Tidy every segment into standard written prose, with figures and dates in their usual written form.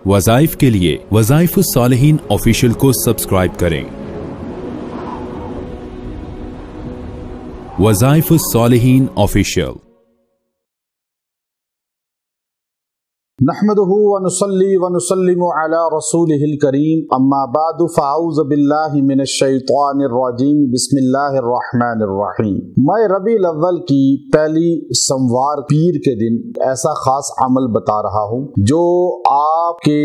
वज़ाइफ के लिए वज़ाइफ सालिहीन ऑफिशियल को सब्सक्राइब करें। वज़ाइफ सालिहीन ऑफिशियल। नहमदुहु व नुसल्ली व नुसल्लिमु अला रसूलिहिल करीम, अम्मा बादु फ़अऊज़ु बिल्लाहि मिनश शैतानिर रजीम, बिस्मिल्लाहिर रहमानिर रहीम। मैं रबीउल अव्वल की पहली सोमवार पीर के दिन ऐसा खास अमल बता रहा हूँ जो आपके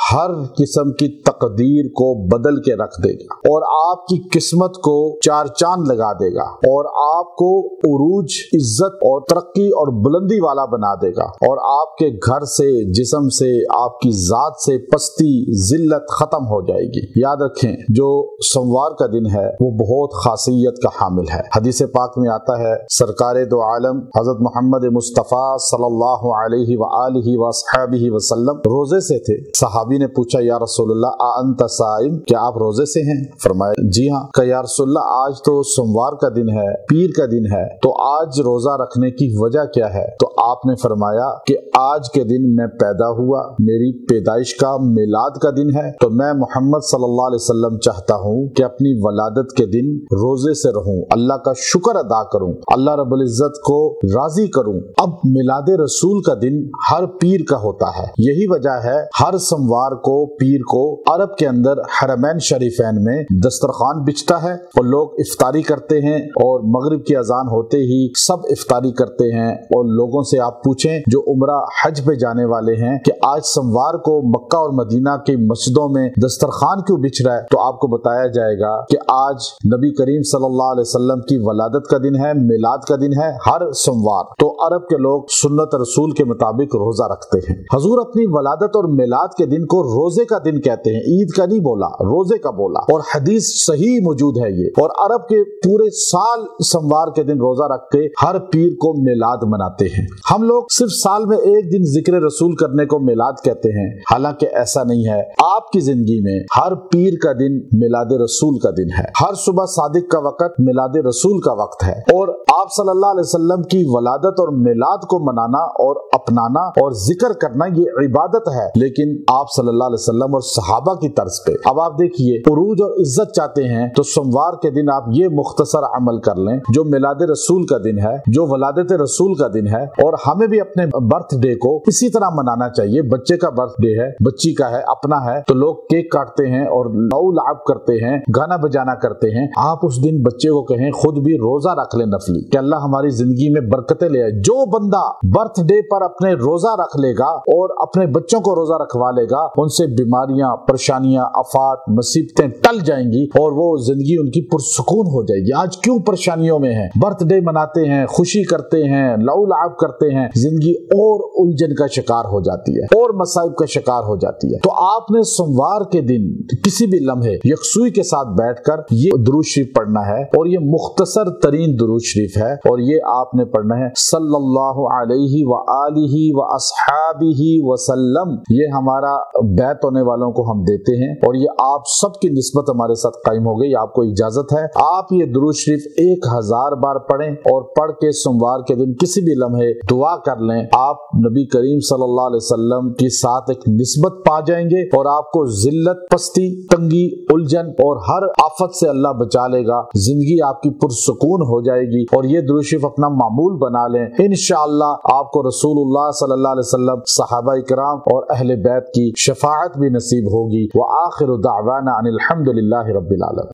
हर किस्म की तकदीर को बदल के रख देगा और आपकी किस्मत को चार चांद लगा देगा और आपको उरूज, इज्जत और तरक्की और बुलंदी वाला बना देगा और आपके घर से, जिस्म से, आपकी जात से पस्ती, जिल्लत खत्म हो जाएगी। याद रखें, जो सोमवार का दिन है वो बहुत खासियत का हामिल है। हदीस पाक में आता है, सरकारे दो आलम हजरत मोहम्मद मुस्तफ़ा सल्लल्लाहु अलैहि व आलिहि व अस्हाबिहि वसल्लम रोजे से थे। सहाबी ने पूछा, या रसूलल्लाह अंत साइम, क्या आप रोजे से हैं? फरमाया, जी हाँ। कहा, या रसूलल्लाह आज तो सोमवार का दिन है, पीर का दिन है, तो आज रोजा रखने की वजह क्या है? तो आपने फरमाया कि आज के दिन मैं पैदा हुआ, मेरी पैदाइश का मिलाद का दिन है, तो मैं मोहम्मद सल्लल्लाहु अलैहि वसल्लम चाहता हूँ कि अपनी वलादत के दिन रोजे से रहूं, अल्लाह का शुक्र अदा करूं, अल्लाह रब्बुल इज्जत को राजी करूं। अब मिलाद रसूल का दिन हर पीर का होता है। यही वजह है हर सोमवार को, पीर को अरब के अंदर हरमैन शरीफैन में दस्तरखान बिछता है और लोग इफ्तारी करते हैं और मगरिब की अजान होते ही सब इफ्तारी करते हैं। और लोगों से आप पूछें जो उम्रा हज पे जाने वाले हैं कि आज सोमवार को मक्का और मदीना की मस्जिदों में दस्तरखान क्यों बिछ रहा है, तो आपको बताया जाएगा कि आज नबी करीम सल्लल्लाहु अलैहि वसल्लम की वलादत का दिन है, मिलाद का दिन है हर सोमवार। तो अरब के लोग सुन्नत रसूल के मुताबिक रोजा रखते हैं। हजूर अपनी वलादत और मिलाद के दिन को रोजे का दिन कहते हैं, ईद का नहीं बोला, रोजे का बोला। और हदीस सही मौजूद है ये। और अरब के पूरे साल सोमवार के दिन रोजा रख के हर पीर को मिलाद मनाते हैं। हम लोग सिर्फ साल में एक दिन जिक्र रसूल करने को मिलाद कहते हैं, हालांकि ऐसा नहीं है। आपकी जिंदगी में हर पीर का दिन मिलाद रसूल का दिन है। हर सुबह सादिक का वक्त मिलाद रसूल का वक्त है। और आप सल्लल्लाहु अलैहि वसल्लम की वलादत और मिलाद को मनाना और अपनाना और जिक्र करना ये इबादत है, लेकिन आप सल्लल्लाहु अलैहि वसल्लम और सहाबा की तर्ज पे। अब आप देखिए, उरूज और इज्जत चाहते हैं तो सोमवार के दिन आप ये मुख्तसर अमल कर लें जो मिलाद रसूल का दिन है, जो वलादत रसूल का दिन है। और हमें भी अपने बर्थडे को इसी तरह मनाना चाहिए। बच्चे का बर्थडे है, बच्ची का है, अपना है, तो लोग केक काटते हैं और लौलाब करते हैं, गाना बजाना करते हैं। आप उस दिन बच्चे को कहें खुद भी रोजा रख ले नफली, कि अल्लाह हमारी जिंदगी में बरकतें ले आए। जो बंदा बर्थडे पर अपने रोजा रख लेगा और अपने बच्चों को रोजा रखवा लेगा, उनसे बीमारियां, परेशानियां, आफात, मुसीबतें टल जाएंगी और वो जिंदगी उनकी पुरसुकून हो जाएगी। आज क्यों परेशानियों में है? बर्थडे मनाते हैं, खुशी करते हैं, लौलाब करते हैं, जिंदगी और उलझन का शिकार हो जाती है और मसाइब का शिकार हो जाती है। तो आपने सोमवार के दिन किसी भी लम्हे यकसुई के साथ बैठकर ये दुरूद शरीफ पढ़ना है और ये मुख्तसर तरीन दुरूद शरीफ है और ये आपने पढ़ना है सल्लल्लाहु अलैहि व आलिहि व अस्हाबिहि वसल्लम। ये हमारा बैत होने वालों को हम देते हैं और ये आप सबकी निस्बत हमारे साथ कायम हो गई। आपको इजाजत है, आप ये दुरूद शरीफ 1000 बार पढ़ें और पढ़ के सोमवार के दिन किसी भी लम्हे दुआ कर लें। आप नबी करीम सल्लल्लाहु अलैहि वसल्लम के साथ एक निस्बत पा जाएंगे और आपको जिल्लत, पस्ती, तंगी, उलझन और हर आफत से अल्लाह बचा लेगा। जिंदगी आपकी पुरसुकून हो जाएगी और ये दुरूद शरीफ अपना मामूल बना लें। इंशाअल्लाह आपको रसूलुल्लाह सल्लल्लाहु अलैहि वसल्लम, सहाबा इकराम और अहले बैत की शफाअत भी नसीब होगी। व आखिरु दावाना अनिल हम्दुलिल्लाहि रब्बिल आलमीन।